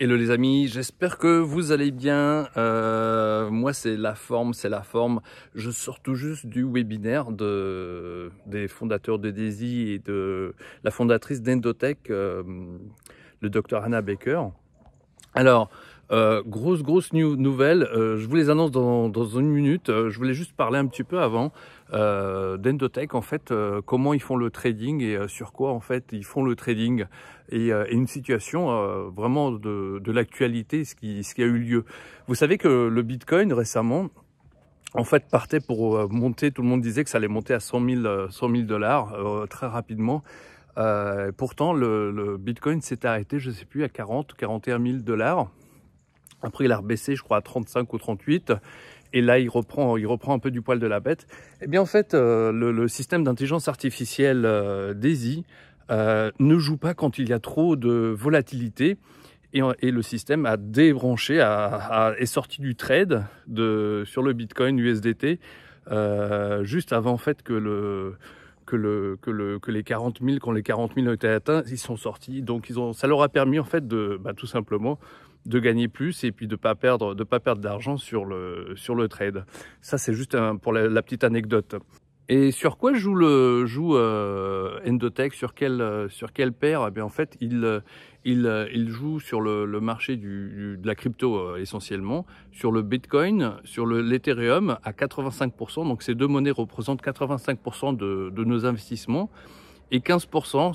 Hello les amis, j'espère que vous allez bien. Moi c'est la forme. Je sors tout juste du webinaire des fondateurs de Daisy et de la fondatrice d'Endotech, le docteur Hannah Baker. Alors, grosse nouvelle, je vous les annonce dans une minute. Je voulais juste parler un petit peu avant d'Endotech, en fait, comment ils font le trading et sur quoi en fait ils font le trading et une situation vraiment de l'actualité, ce qui a eu lieu. Vous savez que le Bitcoin récemment, en fait, partait pour monter. Tout le monde disait que ça allait monter à 100 000 dollars très rapidement. Pourtant, le Bitcoin s'est arrêté, je ne sais plus, à 41 000 dollars. Après, il a rebaissé, je crois, à 35 ou 38. Et là, il reprend un peu du poil de la bête. Eh bien, en fait, le système d'intelligence artificielle Daisy ne joue pas quand il y a trop de volatilité. Et le système a débranché, est sorti du trade sur le Bitcoin USDT juste avant en fait que les 40 000, quand les 40 000 ont été atteints, ils sont sortis. Donc ça leur a permis en fait tout simplement de gagner plus et puis de pas perdre d'argent sur le trade. Ça c'est juste pour la petite anecdote. Et sur quoi joue Endotech, sur quelle paire? Eh bien en fait il joue sur le marché de la crypto essentiellement, sur le Bitcoin, sur l'Ethereum à 85%. Donc ces deux monnaies représentent 85% de nos investissements et 15%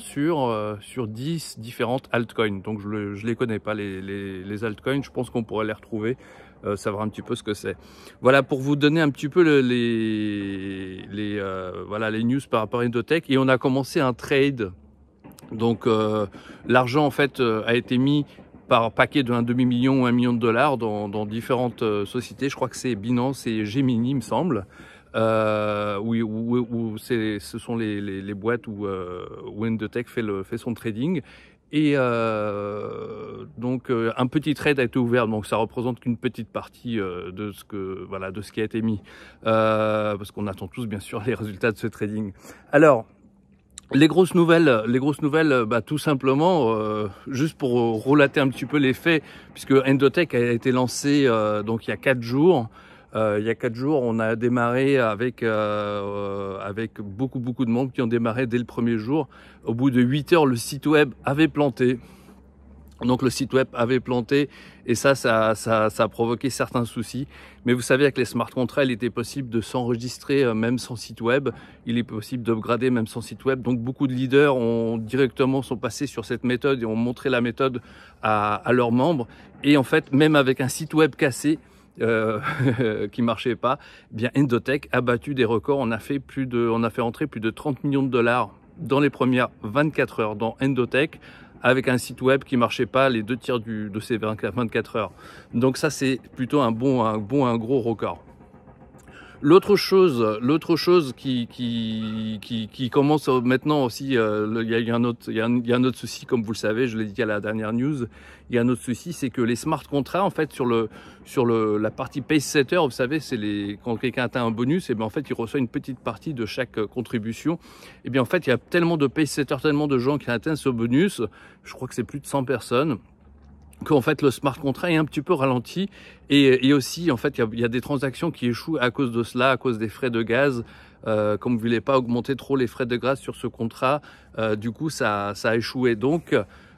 sur 10 différentes altcoins. Donc je les connais pas les altcoins, je pense qu'on pourrait les retrouver, savoir un petit peu ce que c'est. Voilà pour vous donner un petit peu les news par rapport à Endotech. Et on a commencé un trade. Donc l'argent en fait a été mis par paquet de 1,5 million ou 1 million de dollars dans différentes sociétés. Je crois que c'est Binance et Gemini, il me semble. Où ce sont les boîtes où Endotech fait son trading. Et donc un petit trade a été ouvert, donc ça représente qu'une petite partie de ce qui a été mis, parce qu'on attend tous bien sûr les résultats de ce trading. Alors les grosses nouvelles, tout simplement, juste pour relater un petit peu les faits, puisque Endotech a été lancé donc il y a 4 jours. Il y a 4 jours, on a démarré avec beaucoup de monde qui ont démarré dès le premier jour. Au bout de 8 heures, le site web avait planté. Donc le site web avait planté et ça a provoqué certains soucis. Mais vous savez, avec les smart contracts, il était possible de s'enregistrer même sans site web. Il est possible d'upgrader même sans site web. Donc beaucoup de leaders sont passés sur cette méthode et ont montré la méthode à leurs membres. Et en fait, même avec un site web cassé, qui marchait pas, eh bien Endotech a battu des records. On a fait entrer plus de 30 millions de dollars dans les premières 24 heures dans Endotech, avec un site web qui marchait pas les 2 tiers de ces 24 heures. Donc ça c'est plutôt un gros record. L'autre chose qui commence maintenant aussi, il y a un autre souci, comme vous le savez, je l'ai dit à la dernière news. Il y a un autre souci, c'est que les smart contracts, en fait, sur la partie pace setter, vous savez, c'est quand quelqu'un atteint un bonus, et bien en fait, il reçoit une petite partie de chaque contribution. Et bien en fait, il y a tellement de pace setters, tellement de gens qui atteignent ce bonus, je crois que c'est plus de 100 personnes. Qu'en fait le smart contract est un petit peu ralenti et aussi en fait il y a des transactions qui échouent à cause de cela, à cause des frais de gaz. Comme vous ne voulez pas augmenter trop les frais de gaz sur ce contrat, du coup ça a échoué. Donc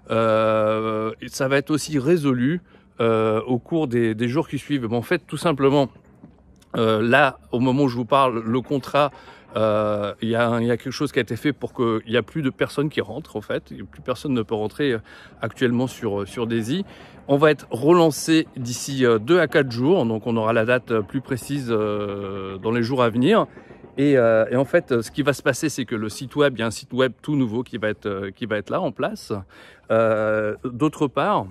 ça va être aussi résolu au cours des jours qui suivent. En fait, tout simplement, là, au moment où je vous parle, le contrat, il y a quelque chose qui a été fait pour qu'il n'y a plus de personnes qui rentrent en fait. Plus personne ne peut rentrer actuellement sur Daisy. On va être relancé d'ici 2 à 4 jours, donc on aura la date plus précise dans les jours à venir. Et en fait, ce qui va se passer, c'est que le site web, il y a un site web tout nouveau qui va être là en place. D'autre part,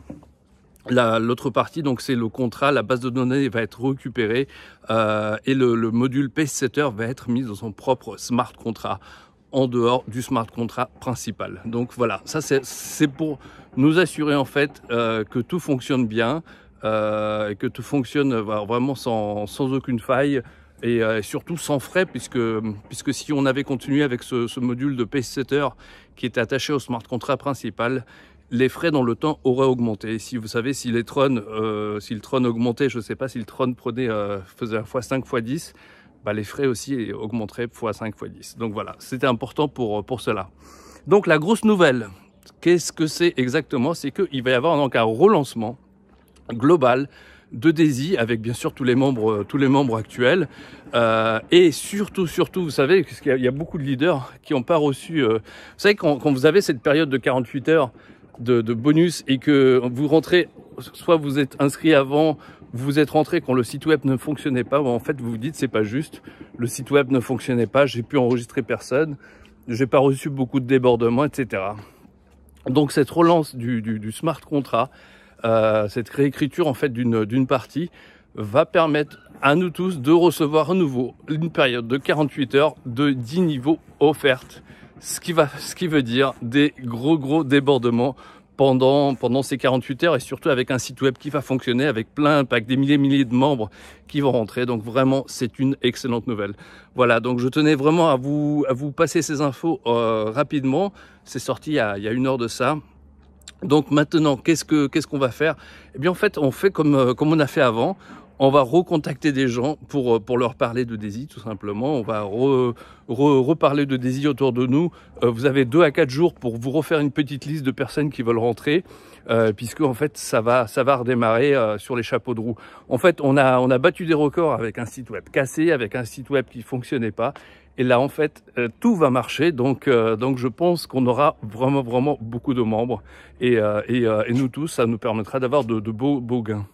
l'autre partie, donc c'est le contrat, la base de données va être récupérée et le module pace setter va être mis dans son propre smart contract en dehors du smart contract principal. Donc voilà, ça c'est pour nous assurer en fait que tout fonctionne bien et que tout fonctionne vraiment sans aucune faille. Et surtout sans frais, puisque si on avait continué avec ce module de pace setter qui était attaché au smart contract principal, les frais dans le temps auraient augmenté. Si vous savez, si le Tron augmentait, je ne sais pas, si le Tron faisait x5, x10, bah les frais aussi augmenteraient x5, x10. Donc voilà, c'était important pour cela. Donc la grosse nouvelle, qu'est-ce que c'est exactement? C'est qu'il va y avoir donc un relancement global de DAISY avec bien sûr tous les membres actuels et surtout vous savez qu'il y a beaucoup de leaders qui n'ont pas reçu vous savez quand vous avez cette période de 48 heures de bonus et que vous rentrez, soit vous êtes inscrit avant, vous êtes rentré quand le site web ne fonctionnait pas, en fait vous vous dites c'est pas juste, le site web ne fonctionnait pas, j'ai pu enregistrer personne, j'ai pas reçu beaucoup de débordements, etc. Donc cette relance du smart contract, cette réécriture en fait d'une partie va permettre à nous tous de recevoir à nouveau une période de 48 heures de 10 niveaux offertes, ce qui veut dire des gros débordements pendant ces 48 heures et surtout avec un site web qui va fonctionner avec des milliers de membres qui vont rentrer. Donc vraiment, c'est une excellente nouvelle. Voilà, donc je tenais vraiment à vous passer ces infos rapidement. C'est sorti il y a 1 heure de ça. Donc maintenant, qu'est-ce qu'on va faire? Eh bien en fait, on fait comme on a fait avant. On va recontacter des gens pour leur parler de DAISY tout simplement. On va reparler de DAISY autour de nous. Vous avez 2 à 4 jours pour vous refaire une petite liste de personnes qui veulent rentrer, puisque en fait ça va redémarrer sur les chapeaux de roue. En fait, on a battu des records avec un site web cassé, avec un site web qui fonctionnait pas. Et là, en fait, tout va marcher. Donc je pense qu'on aura vraiment beaucoup de membres. Et nous tous, ça nous permettra d'avoir de beaux gains.